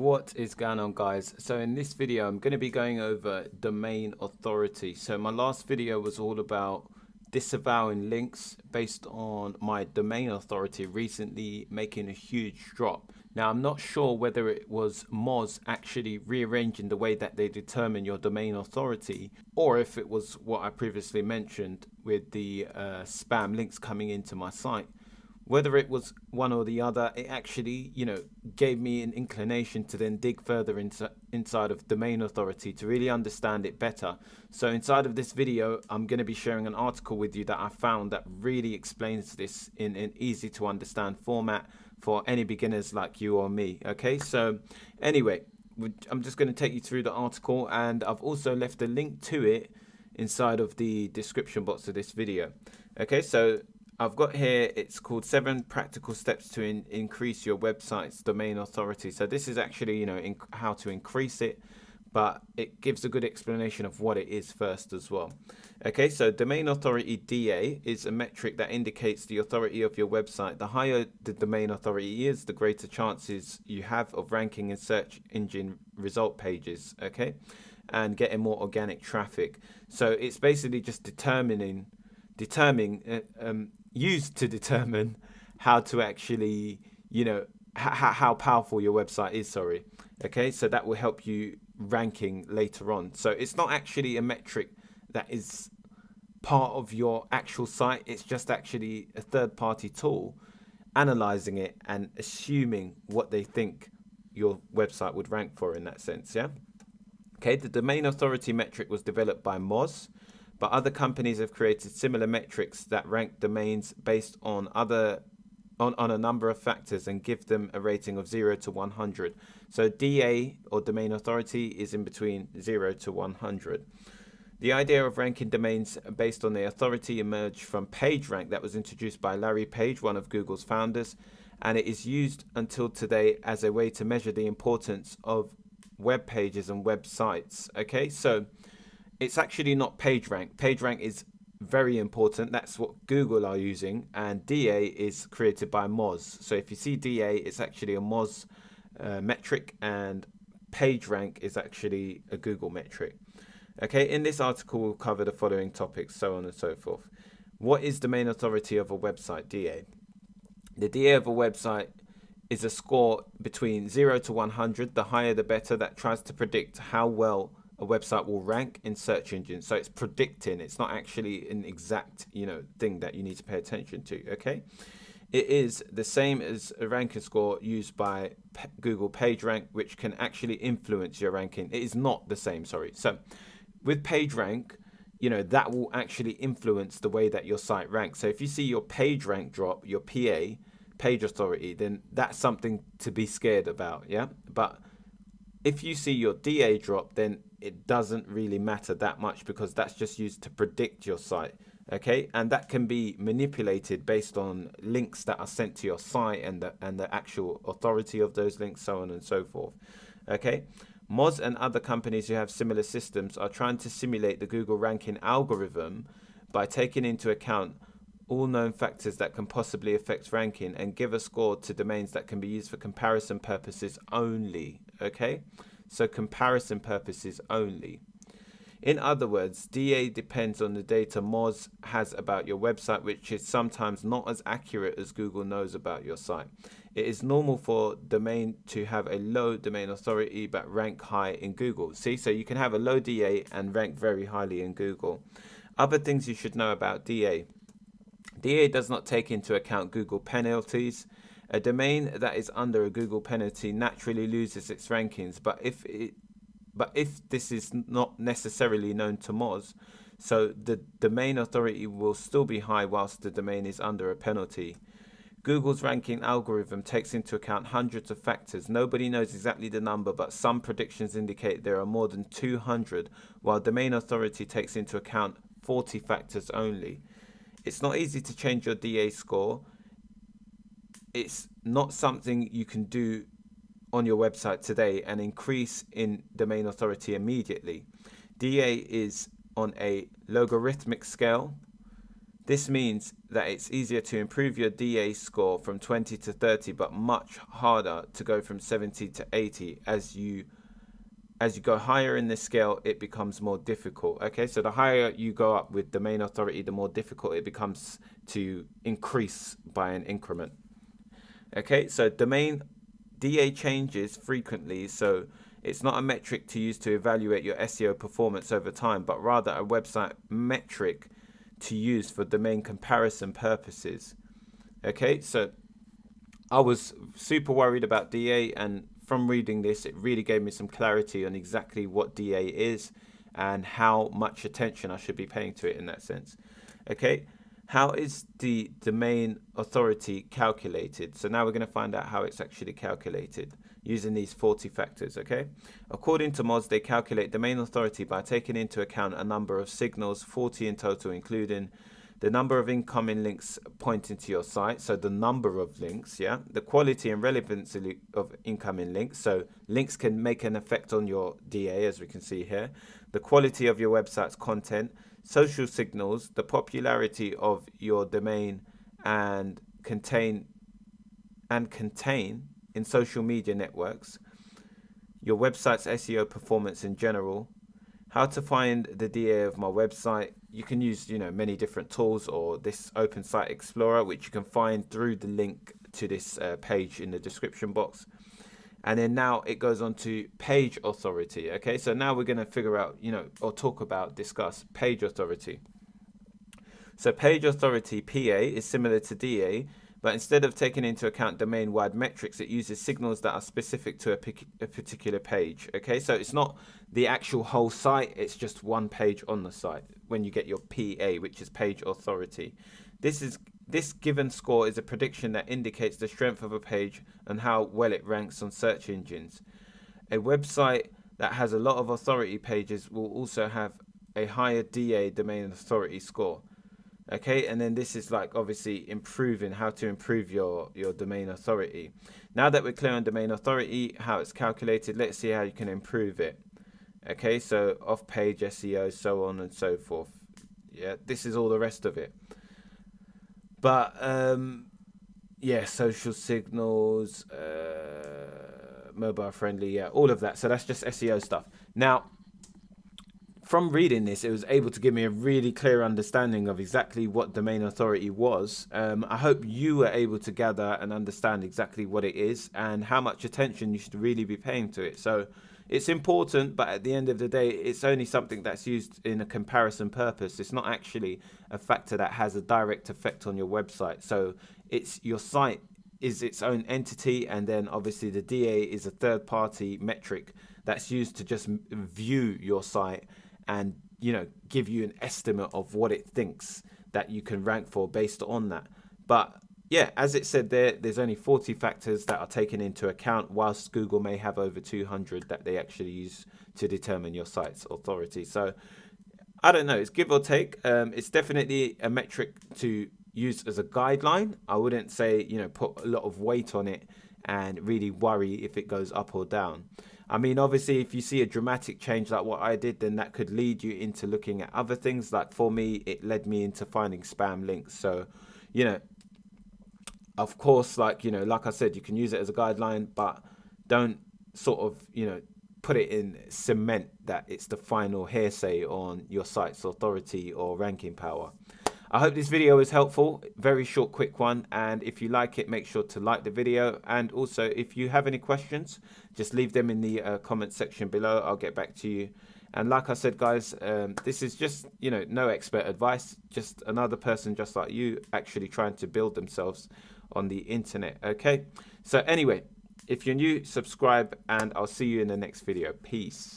What is going on, guys? So in this video I'm going to be going over domain authority. So my last video was all about disavowing links based on my domain authority recently making a huge drop. Now I'm not sure whether it was Moz actually rearranging the way that they determine your domain authority, or if it was what I previously mentioned with the spam links coming into my site. Whether it was one or the other, it actually, gave me an inclination to then dig further inside of domain authority to really understand it better. So inside of this video, I'm going to be sharing an article with you that I found that really explains this in an easy to understand format for any beginners like you or me. Okay, so anyway, I'm just going to take you through the article, and I've also left a link to it inside of the description box of this video. Okay, so I've got here, it's called 7 Practical Steps to Increase Your Website's Domain Authority. So this is actually, how to increase it, but it gives a good explanation of what it is first as well. Okay, so Domain Authority DA is a metric that indicates the authority of your website. The higher the domain authority is, the greater chances you have of ranking in search engine result pages, okay, and getting more organic traffic. So it's basically just used to determine how to actually, how powerful your website is, okay, so that will help you ranking later on. So it's not actually a metric that is part of your actual site, it's just actually a third-party tool analyzing it and assuming what they think your website would rank for in that sense. Okay, the domain authority metric was developed by Moz, but other companies have created similar metrics that rank domains based on a number of factors and give them a rating of 0 to 100. So DA, or domain authority, is in between 0 to 100. The idea of ranking domains based on their authority emerged from PageRank that was introduced by Larry Page, one of Google's founders, and it is used until today as a way to measure the importance of web pages and websites. Okay, so it's actually not PageRank. PageRank is very important. That's what Google are using, and DA is created by Moz. So if you see DA, it's actually a Moz metric, and PageRank is actually a Google metric. Okay, in this article we'll cover the following topics, so on and so forth. What is domain authority of a website, DA? The DA of a website is a score between 0 to 100, the higher the better, that tries to predict how well a website will rank in search engines. So it's predicting, it's not actually an exact thing that you need to pay attention to. Okay, it is the same as a ranking score used by Google PageRank, which can actually influence your ranking. It is not the same, sorry. So with PageRank, that will actually influence the way that your site ranks. So if you see your PageRank drop, your PA, page authority, then that's something to be scared about. But if you see your DA drop, then it doesn't really matter that much, because that's just used to predict your site. Okay, and that can be manipulated based on links that are sent to your site and the actual authority of those links, so on and so forth. Okay, Moz and other companies who have similar systems are trying to simulate the Google ranking algorithm by taking into account all known factors that can possibly affect ranking and give a score to domains that can be used for comparison purposes only. Okay, so comparison purposes only. In other words, DA depends on the data Moz has about your website, which is sometimes not as accurate as Google knows about your site. It is normal for domain to have a low domain authority but rank high in Google. See, so you can have a low DA and rank very highly in Google. Other things you should know about DA. DA does not take into account Google penalties. A domain that is under a Google penalty naturally loses its rankings, but if this is not necessarily known to Moz, so the domain authority will still be high whilst the domain is under a penalty. Google's ranking algorithm takes into account hundreds of factors. Nobody knows exactly the number, but some predictions indicate there are more than 200, while domain authority takes into account 40 factors only. It's not easy to change your DA score. It's not something you can do on your website today and increase in domain authority immediately. DA is on a logarithmic scale. This means that it's easier to improve your DA score from 20 to 30, but much harder to go from 70 to 80. As you go higher in this scale, it becomes more difficult. Okay, so the higher you go up with domain authority, the more difficult it becomes to increase by an increment. Okay, so domain DA changes frequently, so it's not a metric to use to evaluate your SEO performance over time, but rather a website metric to use for domain comparison purposes. Okay, so I was super worried about DA, and from reading this, it really gave me some clarity on exactly what DA is and how much attention I should be paying to it in that sense. Okay, how is the domain authority calculated? So now we're going to find out how it's actually calculated using these 40 factors. Okay, according to Moz, they calculate domain authority by taking into account a number of signals, 40 in total, including the number of incoming links pointing to your site, so the number of links, yeah, the quality and relevance of incoming links, so links can make an effect on your DA, as we can see here, the quality of your website's content, social signals, the popularity of your domain, and contain in social media networks, your website's SEO performance in general, how to find the DA of my website. You can use, many different tools, or this Open Site Explorer, which you can find through the link to this page in the description box. And then now it goes on to page authority. Okay, so now we're going to figure out, or discuss page authority. So page authority, PA, is similar to DA, but instead of taking into account domain-wide metrics, it uses signals that are specific to a particular page. Okay, so it's not the actual whole site, it's just one page on the site when you get your PA, which is page authority. This given score is a prediction that indicates the strength of a page and how well it ranks on search engines. A website that has a lot of authority pages will also have a higher DA, domain authority score. Okay, and then this is like obviously how to improve your domain authority. Now that we're clear on domain authority, how it's calculated, let's see how you can improve it. Okay, so off-page SEO, so on and so forth. Yeah, this is all the rest of it. But yeah, social signals, mobile friendly, yeah, all of that. So that's just SEO stuff. Now, from reading this, it was able to give me a really clear understanding of exactly what domain authority was. I hope you were able to gather and understand exactly what it is and how much attention you should really be paying to it. So it's important, but at the end of the day, it's only something that's used in a comparison purpose. It's not actually a factor that has a direct effect on your website. So your site is its own entity, and then obviously the DA is a third-party metric that's used to just view your site and give you an estimate of what it thinks that you can rank for based on that. But yeah, as it said there's only 40 factors that are taken into account, whilst Google may have over 200 that they actually use to determine your site's authority. So I don't know, it's give or take. It's definitely a metric to use as a guideline. I wouldn't say put a lot of weight on it and really worry if it goes up or down. I mean, obviously, if you see a dramatic change like what I did, then that could lead you into looking at other things. Like for me, it led me into finding spam links. So, of course, like I said, you can use it as a guideline, but don't sort of, put it in cement that it's the final hearsay on your site's authority or ranking power. I hope this video was helpful. Very short, quick one. And if you like it, make sure to like the video. And also, if you have any questions, just leave them in the comment section below. I'll get back to you. And like I said, guys, this is just, no expert advice. Just another person just like you actually trying to build themselves on the internet. Okay. So anyway, if you're new, subscribe, and I'll see you in the next video. Peace.